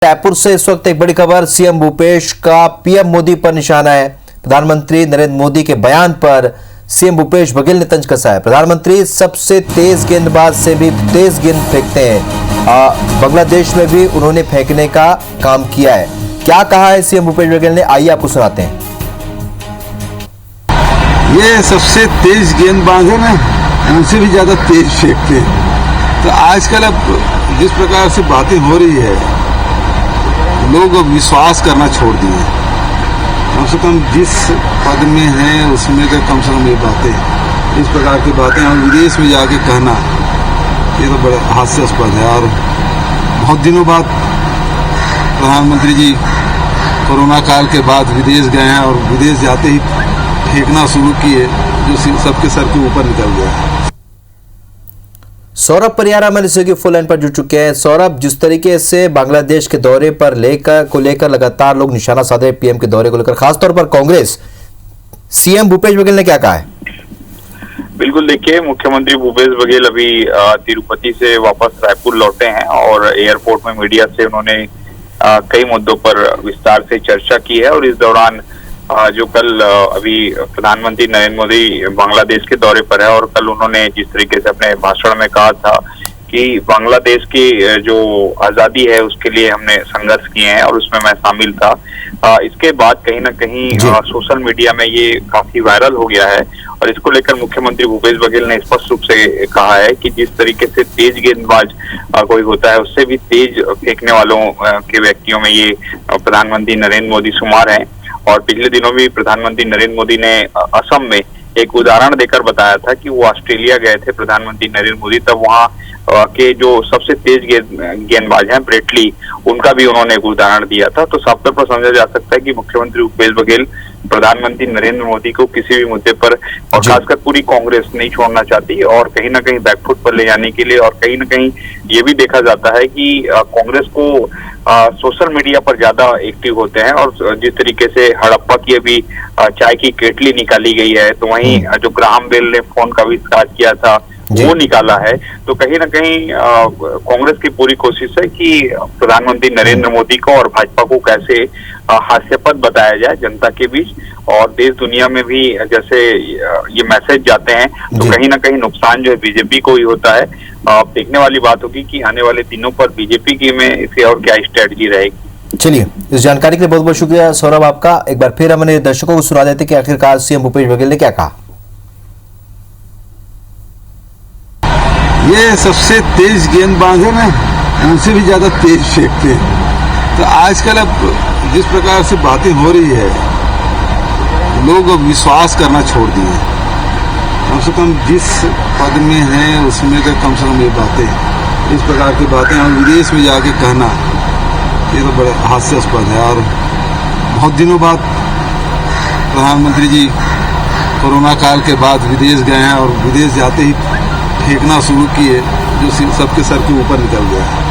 रायपुर से इस वक्त एक बड़ी खबर। सीएम भूपेश का पीएम मोदी पर निशाना है। प्रधानमंत्री नरेंद्र मोदी के बयान पर सीएम भूपेश बघेल ने तंज कसा है। प्रधानमंत्री सबसे तेज गेंदबाज से भी तेज गेंद फेंकते हैं। बांग्लादेश में भी उन्होंने फेंकने का काम किया है। क्या कहा है सीएम भूपेश बघेल ने, आइए आपको सुनाते हैं। ये सबसे तेज गेंदबाज है ना, उनसे भी ज्यादा तेज फेंकते हैं। तो आजकल अब जिस प्रकार से बातें हो रही है, लोग अब विश्वास करना छोड़ दिए। कम से कम जिस पद में हैं उसमें का कम से कम ये बातें, इस प्रकार की बातें और विदेश में जाके कहना, ये तो बड़ा हास्यास्पद है। और बहुत दिनों बाद प्रधानमंत्री जी कोरोना काल के बाद विदेश गए हैं और विदेश जाते ही फेंकना शुरू किए, जो सबके सर के ऊपर निकल गया। सौरभ परियारा हमारे की फुल लाइन पर जुड़ चुके हैं। सौरभ, जिस तरीके से बांग्लादेश के दौरे पर लेकर लगातार लोग निशाना साध रहे पीएम के दौरे को लेकर, खासतौर पर कांग्रेस, सीएम भूपेश बघेल ने क्या कहा है? बिल्कुल, देखिए, मुख्यमंत्री भूपेश बघेल अभी तिरुपति से वापस रायपुर लौटे हैं और एयरपोर्ट में मीडिया से उन्होंने कई मुद्दों पर विस्तार से चर्चा की है। और इस दौरान जो कल अभी प्रधानमंत्री नरेंद्र मोदी बांग्लादेश के दौरे पर है और कल उन्होंने जिस तरीके से अपने भाषण में कहा था कि बांग्लादेश की जो आजादी है उसके लिए हमने संघर्ष किए हैं और उसमें मैं शामिल था, इसके बाद कहीं ना कहीं सोशल मीडिया में ये काफी वायरल हो गया है। और इसको लेकर मुख्यमंत्री भूपेश बघेल ने स्पष्ट रूप से कहा है कि जिस तरीके से तेज गेंदबाज कोई होता है, उससे भी तेज फेंकने वालों के व्यक्तियों में ये प्रधानमंत्री नरेंद्र मोदी शुमार हैं। और पिछले दिनों भी प्रधानमंत्री नरेंद्र मोदी ने असम में एक उदाहरण देकर बताया था कि वो ऑस्ट्रेलिया गए थे प्रधानमंत्री नरेंद्र मोदी, तब वहाँ के जो सबसे तेज गेंदबाज हैं ब्रेट ली, उनका भी उन्होंने एक उदाहरण दिया था। तो साफ तौर पर समझा जा सकता है कि मुख्यमंत्री भूपेश बघेल प्रधानमंत्री नरेंद्र मोदी को किसी भी मुद्दे पर, और खासकर पूरी कांग्रेस, नहीं छोड़ना चाहती और कहीं ना कहीं बैकफुट पर ले जाने के लिए। और कहीं ना कहीं ये भी देखा जाता है कि कांग्रेस को सोशल मीडिया पर ज्यादा एक्टिव होते हैं। और जिस तरीके से हड़प्पा की अभी चाय की केटली निकाली गई है, तो वहीं जो ग्राहम बेल ने फोन का आविष्कार किया था वो निकाला है। तो कहीं ना कहीं कांग्रेस की पूरी कोशिश है कि प्रधानमंत्री नरेंद्र मोदी को और भाजपा को कैसे हास्यास्पद बताया जाए जनता के बीच, और देश दुनिया में भी जैसे ये मैसेज जाते हैं, तो कहीं ना कहीं नुकसान जो है बीजेपी को ही होता है। देखने वाली बात होगी कि आने वाले दिनों पर बीजेपी की में इसे और क्या स्ट्रेटजी रहेगी। चलिए, इस जानकारी के लिए बहुत बहुत शुक्रिया सौरभ आपका। एक बार फिर हमने दर्शकों को सुना देते कि आखिरकार सीएम भूपेश बघेल ने क्या कहा। ये सबसे तेज गेंदबाज है ना, उनसे भी ज्यादा तेज फेंकते हैं। तो आजकल अब जिस प्रकार से बातें हो रही है, लोग अब विश्वास करना छोड़ दिए। कम से कम जिस पद में हैं उसमें का कम से कम ये बातें, इस प्रकार की बातें और विदेश में जाके कहना, ये तो बड़ा हास्यास्पद है। और बहुत दिनों बाद प्रधानमंत्री जी कोरोना काल के बाद विदेश गए हैं और विदेश जाते ही फेंकना शुरू किए, जो सबके सर के ऊपर निकल गया।